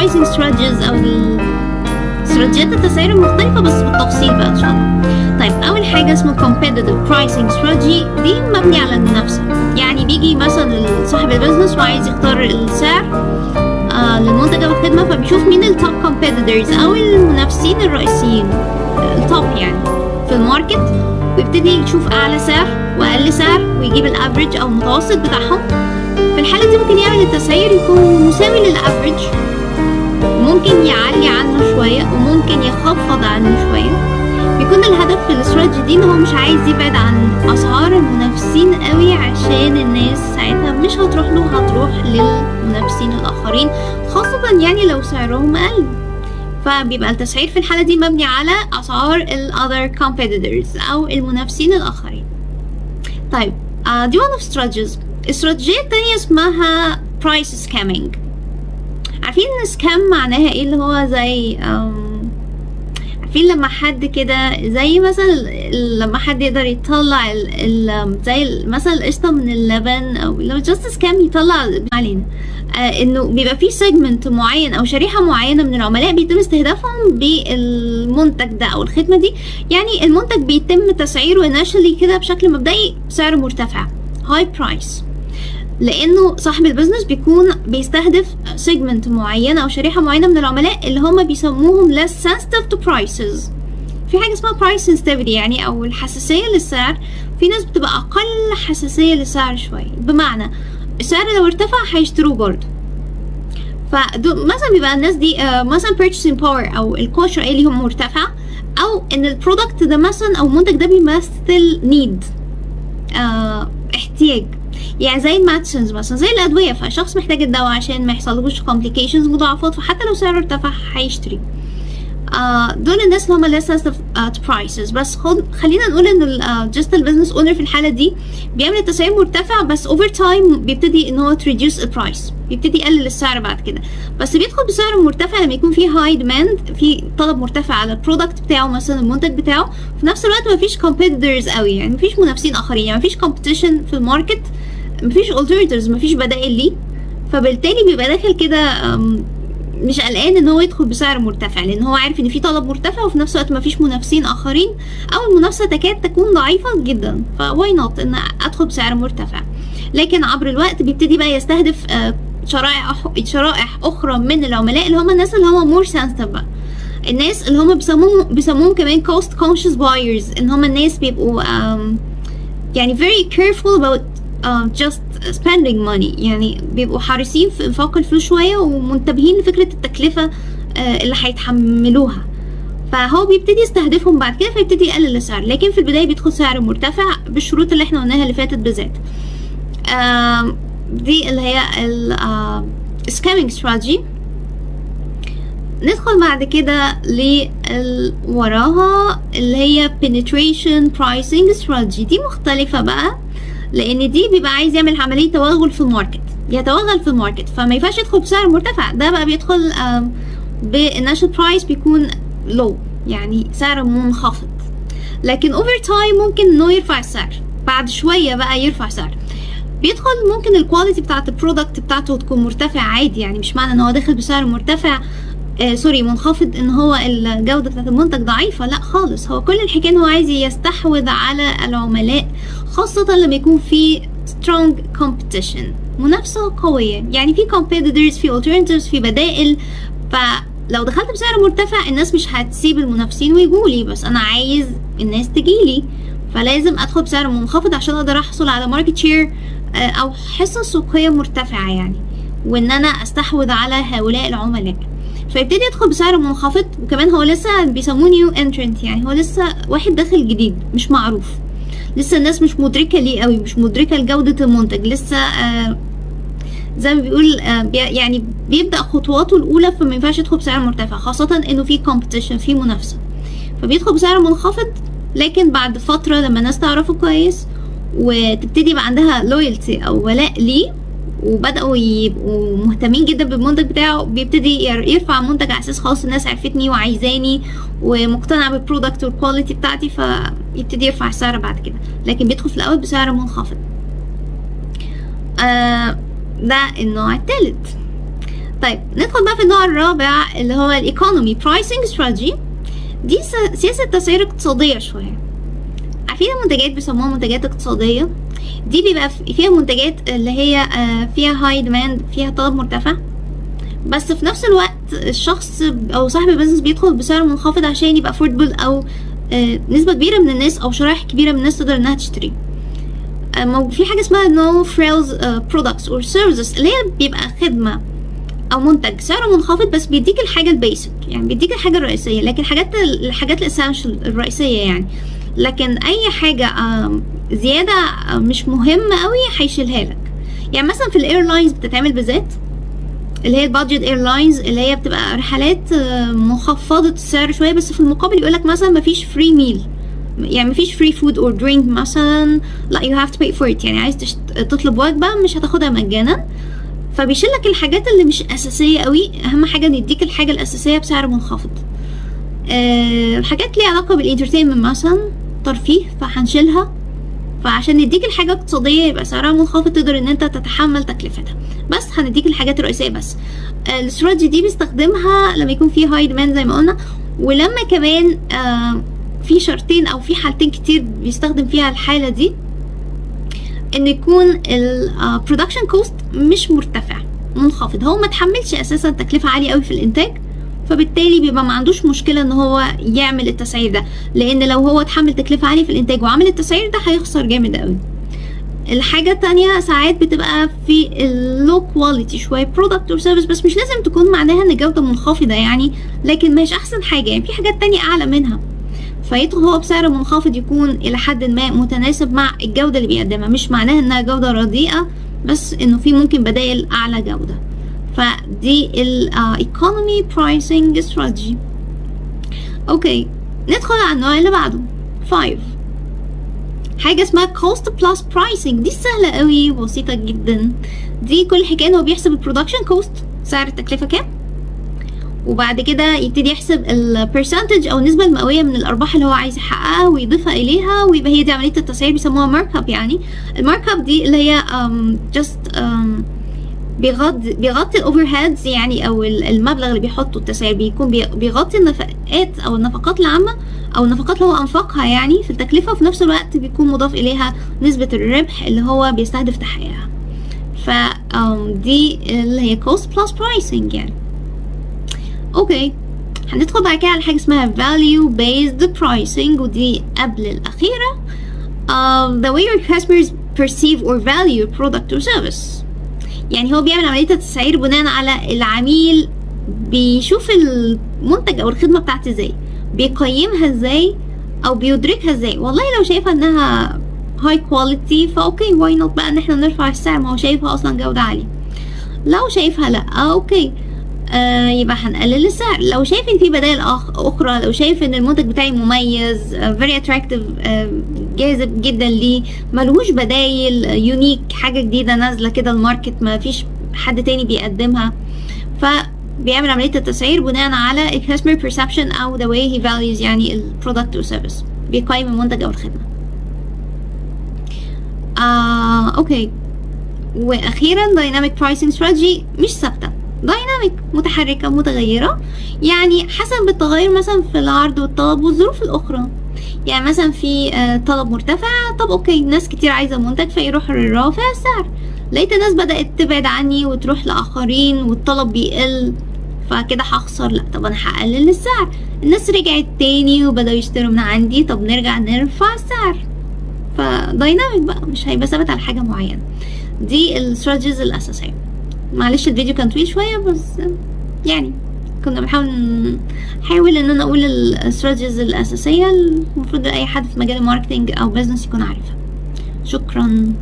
البرايسنج ستراتيجيز او استراتيجيات التسعير المختلفة بس بالتفصيل بقى ان شاء الله. طيب اول حاجة اسمه competitive pricing strategy، دي مبني على المنافسة. يعني بيجي مثلا صاحب البيزنس وعايز يختار السعر للمنتج او الخدمة، فبيشوف مين التوب competitors او المنافسين الرئيسيين التوب يعني في الماركت، ويبتدي يشوف اعلى سعر واقل سعر ويجيب الافريج او المتوسط بتاعهم. في الحالة دي ممكن يعمل التسعير يكون مساوي للافريج، ممكن يعلي عنه شوية وممكن يخفض عنه شوية. بيكون الهدف في الاستراتيجي دي ان هو مش عايز يبعد عن اسعار المنافسين قوي، عشان الناس ساعتها مش هتروح له، هتروح للمنافسين الاخرين، خاصة يعني لو سعرهم اقل. فبيبقى التسعير في الحالة دي مبني على اسعار ال other competitors او المنافسين الاخرين. طيب دي one of strategies. الاستراتيجية التانية اسمها price scamming. عارفين ان سكام معناها ايه؟ اللي هو زي عارفين لما حد كده زي مثلا لما حد يقدر يطلع زي مثلا القشطة من اللبن، او لو جاست سكام يطلع علينا انه بيبقى فيه سيجمنت معين او شريحة معينة من العملاء بيتم استهدافهم بالمنتج ده او الخدمة دي. يعني المنتج بيتم تسعيره initially كده بشكل مبدئي سعر مرتفع high price، لانه صاحب البيزنس بيكون بيستهدف سيجمنت معينه او شريحه معينه من العملاء اللي هم بيسموهم less sensitive to prices. في حاجه اسمها price sensitivity يعني او الحساسيه للسعر. في ناس بتبقى اقل حساسيه للسعر شويه، بمعنى السعر لو ارتفع هيشتروه برضه. فمثلا بيبقى الناس دي مثلا purchasing power او القوه الشرائيه ليهم مرتفع، او ان البرودكت ده مثلا او المنتج ده بيمثل need احتياج. يعني زي الماتشنز مثلا زي الادويه، فشخص محتاج الدواء عشان ما يحصلهوش complications مضاعفات، فحتى لو سعره ارتفع هيشتري. دول الناس اللي هم less sensitive to prices. بس خلينا نقول ان just البيزنس اونر في الحاله دي بيعمل التسعير مرتفع، بس over time بيبتدي ان هو reduce البرايس، بيبتدي يقلل السعر بعد كده. بس بيدخل بسعر مرتفع لما يكون في high demand، في طلب مرتفع على البرودكت بتاعه مثلا المنتج بتاعه، في نفس الوقت مفيش competitors قوي، يعني مفيش منافسين اخرين، يعني مفيش competition في الماركت، مفيش alternatives، مفيش بدائل ليه. فبالتالي بيبقى داخل كده مش قلقان ان هو يدخل بسعر مرتفع، لان هو عارف ان في طلب مرتفع وفي نفس الوقت مفيش منافسين اخرين، او المنافسه تكاد تكون ضعيفه جدا، فواي نوت ان ادخل بسعر مرتفع. لكن عبر الوقت بيبتدي بقى يستهدف شرائح اخرى من العملاء، اللي هم الناس اللي هم مور سنسيتيف بقى، الناس اللي هم بيسموهم كمان cost conscious buyers، ان هم الناس بيبقوا يعني very careful about just spending money، يعني بيبقوا حريصين في انفاق الفلوس شويه ومنتبهين لفكره التكلفه اللي هيتحملوها. فهو بيبتدي يستهدفهم بعد كده، فيبتدي يقلل السعر، لكن في البدايه بيدخل سعر مرتفع بالشروط اللي احنا قلناها اللي فاتت بالذات. دي اللي هي scamming strategy. ندخل بعد كده وراها اللي هي penetration pricing strategy. دي مختلفه بقى، لان دي بيبقى عايز يعمل عمليه توغل في الماركت، يتوغل في الماركت، فما ينفعش يدخل بسعر مرتفع. ده بقى بيدخل بالناشونال برايس بيكون لو، يعني سعر منخفض، لكن اوفر تايم ممكن انه يرفع السعر، بعد شويه بقى يرفع سعر. بيدخل ممكن الكواليتي بتاعت البرودكت بتاعته تكون مرتفع عادي، يعني مش معنى ان هو داخل بسعر مرتفع منخفض ان هو الجودة بتاعت المنتج ضعيفة، لا خالص. هو كل الحكاية ان هو عايز يستحوذ على العملاء، خاصة لما يكون في strong competition، منافسة قوية، يعني في competitors، في alternatives، في بدائل. فلو دخلت بسعر مرتفع الناس مش هتسيب المنافسين ويجولي، بس انا عايز الناس تجيلي، فلازم ادخل بسعر منخفض عشان اقدر احصل على ماركت شير او حصة سوقية مرتفعة يعني، وان انا استحوذ على هؤلاء العملاء. فيبتدي يدخل بسعر منخفض، وكمان هو لسه بيسموه نيو انترنت، يعني هو لسه واحد داخل جديد مش معروف، لسه الناس مش مدركه ليه قوي، مش مدركه لجوده المنتج، لسه زي ما بيقول يعني بيبدا خطواته الاولى، فما ينفعش يدخل بسعر مرتفع، خاصه انه في كومبيتيشن، في منافسه. فبيدخل بسعر منخفض، لكن بعد فتره لما الناس تعرفه كويس وتبتدي يبقى عندها لويالتي او ولاء ليه، وبداوا يبقوا مهتمين جدا بالمنتج بتاعه، بيبتدي يرفع منتج على اساس خلاص الناس عرفتني وعايزاني ومقتنعه بالبرودكت والكواليتي بتاعتي، فيبتدي يرفع السعر بعد كده، لكن بيدخل في الاول بسعر منخفض. ده النوع الثالث. طيب ندخل بقى في النوع الرابع اللي هو الايكونومي برايسنج استراتيجي. دي سياسة تسعير اقتصادية شوية. عارفين المنتجات بيسموها منتجات اقتصادية؟ دي بيبقى فيها منتجات اللي هي فيها هاي ديماند، فيها طلب مرتفع، بس في نفس الوقت الشخص او صاحب البيزنس بيدخل بسعر منخفض عشان يبقى افوردبل، او نسبة كبيرة من الناس او شرائح كبيرة من الناس تقدر انها تشتري. في حاجة اسمها no frills products or services اللي هي بيبقى خدمة او منتج سعره منخفض بس بيديك الحاجة البيسك، يعني بيديك الحاجة الرئيسية، لكن الحاجات الاسينشال الرئيسية يعني، لكن اي حاجة زيادة مش مهمة قوي هيشيلها لك. يعني مثلا في الايرلاينز بتتعمل بالذات اللي هي البادجت ايرلاينز اللي هي بتبقى رحلات مخفضة السعر شوية، بس في المقابل يقولك مثلا مفيش فري ميل، يعني مفيش فري فود اور درينك مثلا، لا you have to pay for it، يعني عايز تطلب وجبة مش هتاخدها مجانا، فبيشيلك الحاجات اللي مش اساسية قوي. اهم حاجة ان يديك الحاجة الاساسية بسعر منخفض. الحاجات ليها علاقة بالانترتينمنت مثلا ترفيه فهنشيلها، فعشان نديك الحاجة اقتصادية يبقى سعرها منخفض تقدر ان انت تتحمل تكلفتها، بس هنديك الحاجات الرئيسية بس. الاستراتيجي دي بيستخدمها لما يكون في هاي ديماند زي ما قلنا، ولما كمان في شرطين او في حالتين كتير بيستخدم فيها الحالة دي، ان يكون البرودكشن كوست مش مرتفع منخفض، هو ما تحملش اساسا تكلفة عالية قوي في الانتاج، فبالتالي بيبقى ما عندوش مشكلة ان هو يعمل التسعير ده، لان لو هو اتحمل تكلفة عالية في الانتاج وعمل التسعير ده هيخسر جامد قوي. الحاجة التانية ساعات بتبقى في اللو كواليتي شوية برودكت اور سيرفيس، بس مش لازم تكون معناها ان الجودة منخفضة يعني، لكن مش احسن حاجة، يعني في حاجات تانية اعلى منها، فيدخل هو بسعر منخفض يكون الى حد ما متناسب مع الجودة اللي بيقدمها، مش معناها انها جودة رديئة، بس انه في ممكن بدائل اعلى جودة. فدي ال economy pricing strategy. اوكي ندخل على النوع اللي بعده 5. حاجة اسمها cost plus pricing. دي سهلة قوي وبسيطة جدا. دي كل حكاية هو بيحسب البرودكشن كوست سعر التكلفة كام، وبعد كده يبتدي يحسب البرسنتج او النسبة المئوية من الارباح اللي هو عايز يحققها ويضيفها اليها، ويبقى هي دي عملية التسعير بيسموها مارك اب. يعني المارك اب دي اللي هي بيغطي الاوفر هيدز يعني، او المبلغ اللي بيحطه التسعير بيكون بيغطي النفقات او النفقات العامة او النفقات اللي هو انفقها يعني في التكلفة، وفي نفس الوقت بيكون مضاف اليها نسبة الربح اللي هو بيستهدف تحقيقها. ف دي اللي هي cost plus pricing يعني. اوكي هندخل بعد كده على حاجة اسمها value based pricing، ودي قبل الأخيرة. the way your customers perceive or value your product or service. يعني هو بيعمل عملية التسعير بناء على العميل بيشوف المنتج أو الخدمة بتاعتي ازاي، بيقيمها ازاي أو بيدركها ازاي. والله لو شايفها انها high quality فأوكي why not بقى ان احنا نرفع السعر، ما هو شايفها أصلا جودة عالية. لو شايفها لأ أوكي يبقى هنقلل السعر. لو شايف ان في بدائل اخرى، لو شايف ان المنتج بتاعي مميز very attractive جاذب جدا ليه، ملهوش بدايل يونيك، حاجة جديدة نازلة كده الماركت ما فيش حد تاني بيقدمها، فبيعمل عملية التسعير بناء على customer perception او the way he values يعني ال product or service، بيقيم المنتج او الخدمة. اوكي واخيرا dynamic pricing strategy مش ثابتة، دايناميك متحركة متغيرة، يعني حسب التغير مثلا في العرض والطلب والظروف الأخرى. يعني مثلا في طلب مرتفع، طب اوكي ناس كتير عايزة منتج فيروح لرافع السعر، لقيت الناس بدأت تبعد عني وتروح لآخرين والطلب بيقل، فكده هخسر. لا طب أنا هقلل السعر، الناس رجعت تاني وبدأوا يشتروا من عندي، طب نرجع نرفع السعر. فدايناميك بقى مش هيبقى ثابت على حاجة معينة. دي الاستراتيجيز الأساسية. معلش الفيديو كان طويل شوية، بس يعني كنا بنحاول ان انا اقول الاستراتيجيز الاساسية المفروض اي حد في مجال الماركتينج او بيزنس يكون عارفها. شكرا.